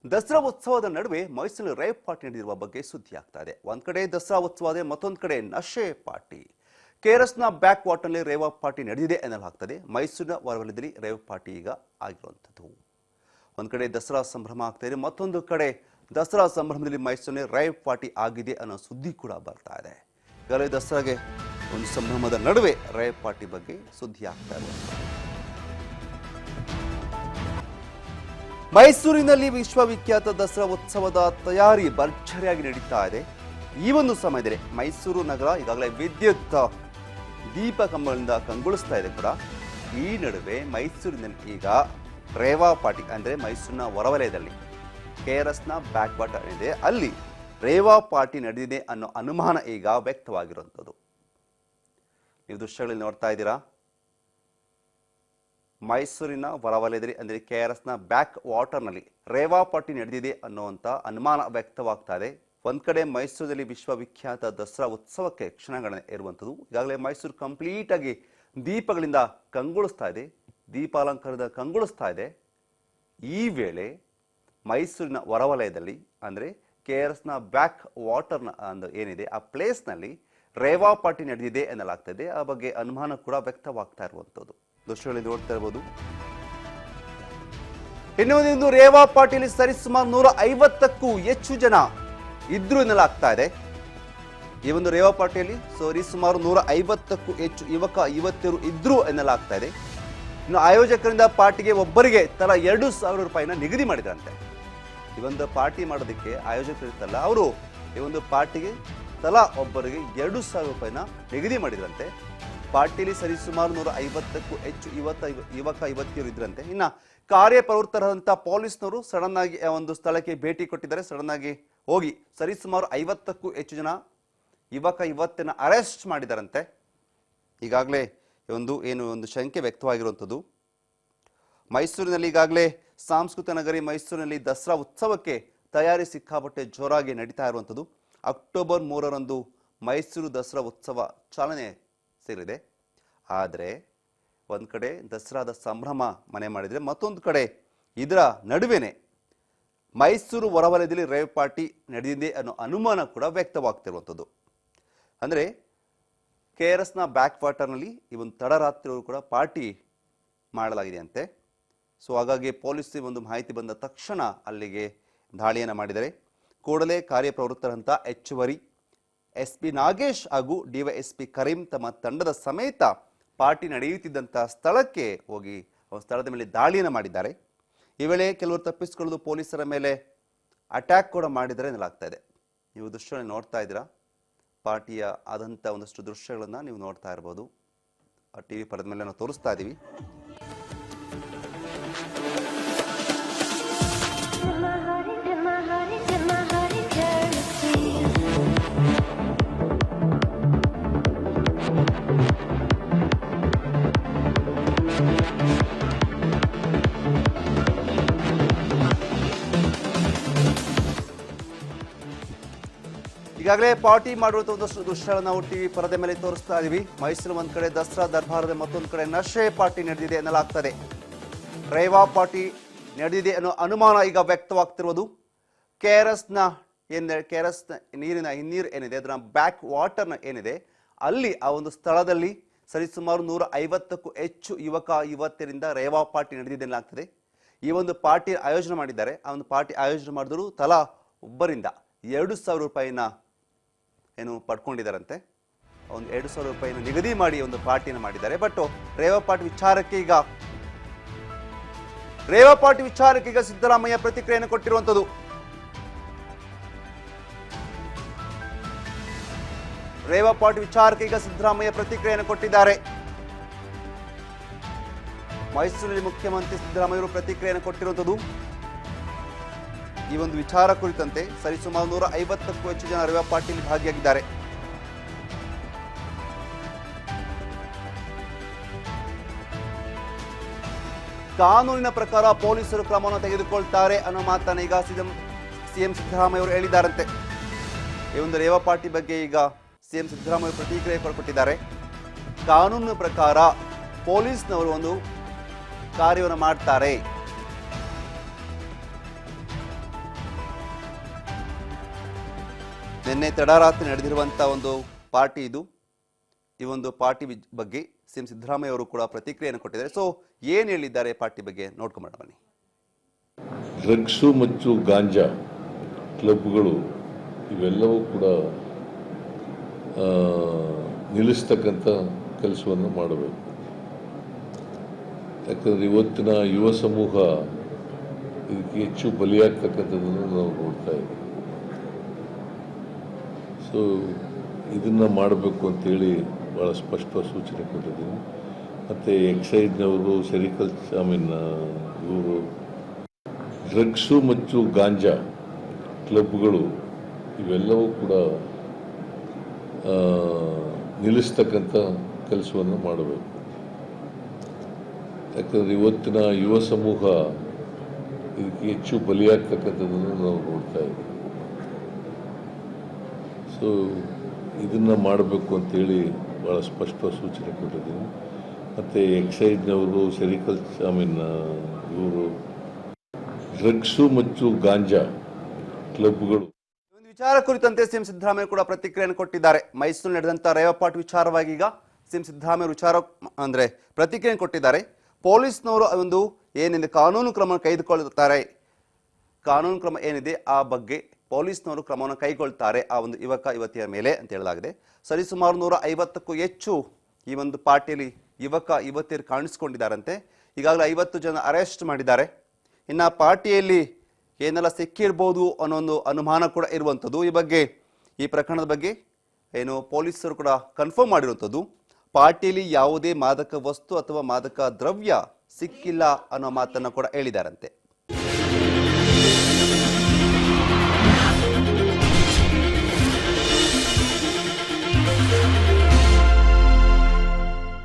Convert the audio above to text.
ದಸರಾ ಉತ್ಸವದ ನಡುವೆ ಮೈಸೂರಿನ ರೇವ್ ಪಾರ್ಟಿ ನಡೆದಿರುವ ಬಗ್ಗೆ ಸುದ್ದಿ ಆಗ್ತಾ ಇದೆ. ಒಂದ್ ಕಡೆ ದಸರಾ ಉತ್ಸವ ಇದೆ, ಮತ್ತೊಂದು ಕಡೆ ನಶೆ ಪಾರ್ಟಿ. ಕೆಆರ್ಎಸ್ನ ಬ್ಯಾಕ್ ವಾಟರ್ನಲ್ಲಿ ರೇವ್ ಪಾರ್ಟಿ ನಡೆದಿದೆ ಎನ್ನಲಾಗ್ತದೆ. ಮೈಸೂರಿನ ಹೊರವಲಯದಲ್ಲಿ ರೇವ್ ಪಾರ್ಟಿ ಈಗ ಆಗಿರುವಂಥದ್ದು. ಒಂದ್ ಕಡೆ ದಸರಾ ಸಂಭ್ರಮ ಆಗ್ತಾ ಇದೆ, ಮತ್ತೊಂದು ಕಡೆ ದಸರಾ ಸಂಭ್ರಮದಲ್ಲಿ ಮೈಸೂರಿನ ರೇವ್ ಪಾರ್ಟಿ ಆಗಿದೆ ಅನ್ನೋ ಸುದ್ದಿ ಕೂಡ ಬರ್ತಾ ಇದೆ. ಈಗಾಗಲೇ ದಸರಾಗೆ ಒಂದು ಸಂಭ್ರಮದ ನಡುವೆ ರೇವ್ ಪಾರ್ಟಿ ಬಗ್ಗೆ ಸುದ್ದಿ ಆಗ್ತಾ ಇದೆ. ಮೈಸೂರಿನಲ್ಲಿ ವಿಶ್ವವಿಖ್ಯಾತ ದಸರಾ ಉತ್ಸವದ ತಯಾರಿ ಭರ್ಜರಿಯಾಗಿ ನಡೀತಾ ಇದೆ. ಈ ಒಂದು ಸಮಯದಲ್ಲಿ ಮೈಸೂರು ನಗರ ಈಗಾಗಲೇ ವಿದ್ಯುತ್ ದೀಪ ಕಂಬಗಳಿಂದ ಕಂಗೊಳಿಸ್ತಾ ಇದೆ ಕೂಡ. ಈ ನಡುವೆ ಮೈಸೂರಿನಲ್ಲಿ ಈಗ ರೇವಾ ಪಾರ್ಟಿ ಅಂದ್ರೆ ಮೈಸೂರಿನ ಹೊರವಲಯದಲ್ಲಿ ಕೆಆರ್ಎಸ್ನ ಬ್ಯಾಕ್ ವಾಟರ್ ಇದೆ, ಅಲ್ಲಿ ರೇವಾ ಪಾರ್ಟಿ ನಡೆದಿದೆ ಅನ್ನೋ ಅನುಮಾನ ಈಗ ವ್ಯಕ್ತವಾಗಿರುವಂಥದ್ದು. ನೀವು ದೃಶ್ಯಗಳಲ್ಲಿ ನೋಡ್ತಾ ಇದ್ದೀರಾ. ಮೈಸೂರಿನ ಹೊರವಲಯದಲ್ಲಿ ಅಂದರೆ ಕೆಆರ್ಎಸ್ನ ಬ್ಯಾಕ್ ವಾಟರ್ನಲ್ಲಿ ರೇವಾ ಪಾರ್ಟಿ ನಡೆದಿದೆ ಅನ್ನುವಂಥ ಅನುಮಾನ ವ್ಯಕ್ತವಾಗ್ತಾ ಇದೆ. ಒಂದ್ ಕಡೆ ಮೈಸೂರಿನಲ್ಲಿ ವಿಶ್ವವಿಖ್ಯಾತ ದಸರಾ ಉತ್ಸವಕ್ಕೆ ಕ್ಷಣಗಣನೆ ಇರುವಂಥದ್ದು. ಈಗಾಗಲೇ ಮೈಸೂರು ಕಂಪ್ಲೀಟ್ ಆಗಿ ದೀಪಗಳಿಂದ ಕಂಗೊಳಿಸ್ತಾ ಇದೆ, ದೀಪಾಲಂಕಾರದ ಕಂಗೊಳಿಸ್ತಾ ಇದೆ. ಈ ವೇಳೆ ಮೈಸೂರಿನ ಹೊರವಲಯದಲ್ಲಿ ಅಂದರೆ ಕೆಆರ್ಎಸ್ನ ಬ್ಯಾಕ್ ವಾಟರ್ನ ಏನಿದೆ ಆ ಪ್ಲೇಸ್ನಲ್ಲಿ ರೇವಾ ಪಾರ್ಟಿ ನಡೆದಿದೆ ಎನ್ನಲಾಗ್ತದೆ. ಆ ಬಗ್ಗೆ ಅನುಮಾನ ಕೂಡ ವ್ಯಕ್ತವಾಗ್ತಾ ಇರುವಂಥದ್ದು ದೃಶ್ಯಗಳಲ್ಲಿ ನೋಡ್ತಾ ಇರಬಹುದು. ಇನ್ನೊಂದು ರೇವಾ ಪಾರ್ಟಿಯಲ್ಲಿ ಸರಿಸುಮಾರು 150ಕ್ಕೂ ಹೆಚ್ಚು ಜನ ಇದ್ರು ಎನ್ನಲಾಗ್ತಾ ಇದೆ. ಈ ಒಂದು ರೇವಾ ಪಾರ್ಟಿಯಲ್ಲಿ ಸರಿಸುಮಾರು 150ಕ್ಕೂ ಹೆಚ್ಚು ಯುವಕ ಯುವತಿಯರು ಇದ್ರು ಎನ್ನಲಾಗ್ತಾ ಇದೆ. ಇನ್ನು ಆಯೋಜಕರಿಂದ ಪಾರ್ಟಿಗೆ ಒಬ್ಬರಿಗೆ ತಲಾ 2,000 ರೂಪಾಯಿನ ನಿಗದಿ ಮಾಡಿದ್ರಂತೆ. ಈ ಒಂದು ಪಾರ್ಟಿ ಮಾಡೋದಕ್ಕೆ ಆಯೋಜಕರು ಇರ್ತಲ್ಲ, ಅವರು ಈ ಒಂದು ಪಾರ್ಟಿಗೆ ತಲಾ ಒಬ್ಬರಿಗೆ 2,000 ರೂಪಾಯಿನ ನಿಗದಿ ಮಾಡಿದ್ರಂತೆ. ಪಾರ್ಟಿಲಿ ಸರಿಸುಮಾರು 150ಕ್ಕೂ ಹೆಚ್ಚು ಯುವಕ ಯುವತಿಯರು ಇದ್ರಂತೆ. ಇನ್ನ ಕಾರ್ಯಪ್ರವೃತ್ತರಾದಂಥ ಪೊಲೀಸ್ನವರು ಸಡನ್ ಆಗಿ ಒಂದು ಸ್ಥಳಕ್ಕೆ ಭೇಟಿ ಕೊಟ್ಟಿದ್ದಾರೆ. ಸಡನ್ ಆಗಿ ಹೋಗಿ ಸರಿಸುಮಾರು 50ಕ್ಕೂ ಹೆಚ್ಚು ಜನ ಯುವಕ ಯುವತಿಯನ್ನ ಅರೆಸ್ಟ್ ಮಾಡಿದಾರಂತೆ. ಈಗಾಗಲೇ ಒಂದು ಶಂಕೆ ವ್ಯಕ್ತವಾಗಿರುವಂಥದ್ದು. ಮೈಸೂರಿನಲ್ಲಿ ಈಗಾಗಲೇ ಸಾಂಸ್ಕೃತಿಕ ನಗರಿ ಮೈಸೂರಿನಲ್ಲಿ ದಸರಾ ಉತ್ಸವಕ್ಕೆ ತಯಾರಿ ಸಿಕ್ಕಾಪಟ್ಟೆ ಜೋರಾಗಿ ನಡೀತಾ ಇರುವಂಥದ್ದು. ಅಕ್ಟೋಬರ್ 3ರಂದು ಮೈಸೂರು ದಸರಾ ಉತ್ಸವ ಚಾಲನೆ ಸೇರಿದೆ. ಆದರೆ ಒಂದು ಕಡೆ ದಸರಾದ ಸಂಭ್ರಮ ಮನೆ ಮಾಡಿದರೆ, ಮತ್ತೊಂದು ಕಡೆ ಇದರ ನಡುವೆನೆ ಮೈಸೂರು ಹೊರವಲಯದಲ್ಲಿ ರೇವ್ ಪಾರ್ಟಿ ನಡೆದಿದೆ ಅನ್ನೋ ಅನುಮಾನ ಕೂಡ ವ್ಯಕ್ತವಾಗ್ತಿರುವಂಥದ್ದು. ಅಂದರೆ ಕೆಆರ್ಎಸ್ನ ಬ್ಯಾಕ್ ವಾಟರ್ನಲ್ಲಿ ಈ ಒಂದು ತಡರಾತ್ರಿಯವರು ಕೂಡ ಪಾರ್ಟಿ ಮಾಡಲಾಗಿದೆ ಅಂತೆ. ಸೊ ಹಾಗಾಗಿ ಪೊಲೀಸರಿಗೆ ಒಂದು ಮಾಹಿತಿ ಬಂದ ತಕ್ಷಣ ಅಲ್ಲಿಗೆ ದಾಳಿಯನ್ನು ಮಾಡಿದರೆ ಕೂಡಲೇ ಕಾರ್ಯಪ್ರವೃತ್ತರಂಥ ಹೆಚ್ಚುವರಿ ಎಸ್ಪಿ ನಾಗೇಶ್ ಹಾಗೂ ಡಿವೈಎಸ್ಪಿ ಕರೀಂ ತಮ್ಮ ತಂಡದ ಸಮೇತ ಪಾರ್ಟಿ ನಡೆಯುತ್ತಿದ್ದಂಥ ಸ್ಥಳಕ್ಕೆ ಹೋಗಿ ಸ್ಥಳದ ಮೇಲೆ ದಾಳಿಯನ್ನು ಮಾಡಿದ್ದಾರೆ. ಈ ವೇಳೆ ಕೆಲವರು ತಪ್ಪಿಸಿಕೊಳ್ಳಲು ಪೊಲೀಸರ ಮೇಲೆ ಅಟ್ಯಾಕ್ ಕೂಡ ಮಾಡಿದರೆ ಎನ್ನಲಾಗ್ತಾ ಇದೆ. ನೀವು ದೃಶ್ಯಗಳನ್ನು ನೋಡ್ತಾ ಇದ್ದೀರಾ. ಪಾರ್ಟಿಯ ಆದಂಥ ಒಂದಷ್ಟು ದೃಶ್ಯಗಳನ್ನು ನೀವು ನೋಡ್ತಾ ಇರ್ಬೋದು. ಆ ಟಿವಿ ಪರದ ಮೇಲೆ ನಾವು ತೋರಿಸ್ತಾ ಇದ್ದೀವಿ. ಈಗಾಗಲೇ ಪಾರ್ಟಿ ಮಾಡುವಂಥ ಒಂದಷ್ಟು ದೃಶ್ಯಗಳನ್ನು ನಾವು ಟಿವಿ ಪರದೆ ಮೇಲೆ ತೋರಿಸ್ತಾ ಇದೀವಿ. ಮೈಸೂರು ಒಂದ್ ಕಡೆ ದಸರಾ ದರ್ಬಾರದ, ಮತ್ತೊಂದು ಕಡೆ ನಶೆ ಪಾರ್ಟಿ ನಡೆದಿದೆ ಎನ್ನಲಾಗ್ತದೆ. ರೇವಾ ಪಾರ್ಟಿ ನಡೆದಿದೆ ಅನ್ನೋ ಅನುಮಾನ ಈಗ ವ್ಯಕ್ತವಾಗ್ತಿರುವುದು. ಕೆಆರ್ಎಸ್ನ ನೀರಿನ ಹಿನ್ನೀರು ಏನಿದೆ, ಅದರ ಬ್ಯಾಕ್ ವಾಟರ್ನ ಏನಿದೆ, ಅಲ್ಲಿ ಆ ಒಂದು ಸ್ಥಳದಲ್ಲಿ ಸರಿಸುಮಾರು 150ಕ್ಕೂ ಹೆಚ್ಚು ಯುವಕ ಯುವತಿಯರಿಂದ ರೇವಾ ಪಾರ್ಟಿ ನಡೆದಿದೆ ಎನ್ನಲಾಗ್ತದೆ. ಈ ಒಂದು ಪಾರ್ಟಿ ಆಯೋಜನೆ ಮಾಡಿದ್ದಾರೆ. ಆ ಒಂದು ಪಾರ್ಟಿ ಆಯೋಜನೆ ಮಾಡಿದ್ರು ತಲಾ ಒಬ್ಬರಿಂದ 2,000 ರೂಪಾಯಿನ ಪಡ್ಕೊಂಡಿದ್ದಾರಂತೆ. ಒಂದು 2,000 ರೂಪಾಯಿನ ನಿಗದಿ ಮಾಡಿ ಒಂದು ಪಾರ್ಟಿಯನ್ನು ಮಾಡಿದ್ದಾರೆ. ಬಟ್ ರೇವಾ ಪಾರ್ಟಿ ವಿಚಾರಕ್ಕೆ ಈಗ ಸಿದ್ದರಾಮಯ್ಯ ಪ್ರತಿಕ್ರಿಯೆಯನ್ನು ಕೊಟ್ಟಿರುವಂಥದ್ದು. ರೇವಾ ಪಾರ್ಟಿ ವಿಚಾರಕ್ಕೆ ಈಗ ಸಿದ್ದರಾಮಯ್ಯ ಪ್ರತಿಕ್ರಿಯೆಯನ್ನು ಕೊಟ್ಟಿದ್ದಾರೆ. ಮೈಸೂರಿನಲ್ಲಿ ಮುಖ್ಯಮಂತ್ರಿ ಸಿದ್ದರಾಮಯ್ಯ ಪ್ರತಿಕ್ರಿಯೆಯನ್ನು ಕೊಟ್ಟಿರುವಂಥದ್ದು. ಈ ಒಂದು ವಿಚಾರ ಕುರಿತಂತೆ ಸರಿಸುಮಾರು 150ಕ್ಕೂ ಹೆಚ್ಚು ಜನ ರೇವಾ ಪಾರ್ಟಿಯಲ್ಲಿ ಭಾಗಿಯಾಗಿದ್ದಾರೆ. ಕಾನೂನಿನ ಪ್ರಕಾರ ಪೊಲೀಸರು ಕ್ರಮವನ್ನು ತೆಗೆದುಕೊಳ್ತಾರೆ ಅನ್ನೋ ಮಾತನ್ನ ಈಗ ಸಿಎಂ ಸಿದ್ದರಾಮಯ್ಯ ಅವರು ಹೇಳಿದ್ದಾರಂತೆ. ಈ ಒಂದು ರೇವಾ ಪಾರ್ಟಿ ಬಗ್ಗೆ ಈಗ ಸಿಎಂ ಸಿದ್ದರಾಮಯ್ಯ ಪ್ರತಿಕ್ರಿಯೆ ಕೊಟ್ಟಿದ್ದಾರೆ. ಕಾನೂನಿನ ಪ್ರಕಾರ ಪೊಲೀಸ್ನವರು ಒಂದು ಕಾರ್ಯವನ್ನು ಮಾಡ್ತಾರೆ. ನಿನ್ನೆ ತಡರಾತ್ರಿ ನಡೆದಿರುವಂಥ ಒಂದು ಪಾರ್ಟಿ ಇದು. ಈ ಒಂದು ಪಾರ್ಟಿ ಬಗ್ಗೆ ಸಿಎಂ ಸಿದ್ದರಾಮಯ್ಯ ಅವರು ಕೂಡ ಪ್ರತಿಕ್ರಿಯೆಯನ್ನು ಕೊಟ್ಟಿದ್ದಾರೆ. ಸೊ ಏನು ಹೇಳಿದ್ದಾರೆ ಪಾರ್ಟಿ ಬಗ್ಗೆ ನೋಡ್ಕೊಂಬರೋಣ ಬನ್ನಿ. ಡ್ರಗ್ಸು ಮತ್ತು ಗಾಂಜಾ ಕ್ಲಬ್ಗಳು ಇವೆಲ್ಲವೂ ಕೂಡ ನಿಲ್ಲಿಸ್ತಕ್ಕಂಥ ಕೆಲಸವನ್ನು ಮಾಡಬೇಕು. ಯಾಕಂದರೆ ಇವತ್ತಿನ ಯುವ ಸಮೂಹ ಇದಕ್ಕೆ ಹೆಚ್ಚು ಬಲಿಯಾಗ್ತಕ್ಕಂಥದ್ದನ್ನು ನಾವು ನೋಡ್ತಾ ಇದ್ದೀವಿ. ಸೊ ಇದನ್ನು ಮಾಡಬೇಕು ಅಂತೇಳಿ ಭಾಳ ಸ್ಪಷ್ಟವಾದ ಸೂಚನೆ ಕೊಟ್ಟಿದ್ದೀನಿ. ಮತ್ತು ಎಕ್ಸೈಜ್ನವರು ಇವರು ಡ್ರಗ್ಸು ಮತ್ತು ಗಾಂಜಾ ಕ್ಲಬ್ಗಳು ಇವೆಲ್ಲವೂ ಕೂಡ ನಿಲ್ಲಿಸ್ತಕ್ಕಂಥ ಕೆಲಸವನ್ನು ಮಾಡಬೇಕು. ಯಾಕಂದರೆ ಇವತ್ತಿನ ಯುವ ಸಮೂಹ ಇದಕ್ಕೆ ಹೆಚ್ಚು ಬಲಿಯಾಗ್ತಕ್ಕಂಥದ್ದನ್ನು ನಾವು ನೋಡ್ತಾ ಇದ್ದೀವಿ. ಸೊ ಇದನ್ನು ಮಾಡಬೇಕು ಅಂತೇಳಿ ಭಾಳ ಸ್ಪಷ್ಟವಾದ ಸೂಚನೆ ಕೊಟ್ಟಿದ್ದೀನಿ. ಮತ್ತು ಎಕ್ಸೈಜ್ನವರು ಇವರು ಡ್ರಗ್ಸು ಮತ್ತು ಗಾಂಜಾ ಕ್ಲಬ್ಗಳು. ಒಂದು ವಿಚಾರ ಕುರಿತಂತೆ ಸಿಎಂ ಸಿದ್ದರಾಮಯ್ಯ ಕೂಡ ಪ್ರತಿಕ್ರಿಯೆಯನ್ನು ಕೊಟ್ಟಿದ್ದಾರೆ. ಮೈಸೂರು ನಡೆದಂಥ ರೇವಪಾಟ್ ವಿಚಾರವಾಗಿ ಈಗ ಸಿಎಂ ಸಿದ್ದರಾಮಯ್ಯ ಪ್ರತಿಕ್ರಿಯೆ ಕೊಟ್ಟಿದ್ದಾರೆ. ಪೊಲೀಸ್ನವರು ಒಂದು ಏನಿದೆ ಕಾನೂನು ಕ್ರಮ ಕೈಗೊಳ್ಳುತ್ತಾರೆ, ಕಾನೂನು ಕ್ರಮ ಏನಿದೆ ಆ ಬಗ್ಗೆ ಪೊಲೀಸ್ನವರು ಕ್ರಮವನ್ನು ಕೈಗೊಳ್ತಾರೆ ಆ ಒಂದು ಯುವಕ ಯುವತಿಯರ ಮೇಲೆ ಅಂತ ಹೇಳಲಾಗಿದೆ. ಸರಿಸುಮಾರು 150ಕ್ಕೂ ಹೆಚ್ಚು ಈ ಒಂದು ಪಾರ್ಟಿಯಲ್ಲಿ ಯುವಕ ಯುವತಿಯರು ಕಾಣಿಸಿಕೊಂಡಿದ್ದಾರಂತೆ. ಈಗಾಗಲೇ 50 ಜನ ಅರೆಸ್ಟ್ ಮಾಡಿದ್ದಾರೆ. ಇನ್ನು ಪಾರ್ಟಿಯಲ್ಲಿ ಏನೆಲ್ಲ ಸಿಕ್ಕಿರ್ಬೋದು ಅನ್ನೋ ಒಂದು ಅನುಮಾನ ಕೂಡ ಇರುವಂಥದ್ದು. ಈ ಪ್ರಕರಣದ ಬಗ್ಗೆ ಏನು ಪೊಲೀಸರು ಕೂಡ ಕನ್ಫರ್ಮ್ ಮಾಡಿರುವಂಥದ್ದು. ಪಾರ್ಟಿಯಲ್ಲಿ ಯಾವುದೇ ಮಾದಕ ವಸ್ತು ಅಥವಾ ಮಾದಕ ದ್ರವ್ಯ ಸಿಕ್ಕಿಲ್ಲ ಅನ್ನೋ ಮಾತನ್ನು ಕೂಡ ಹೇಳಿದಾರಂತೆ.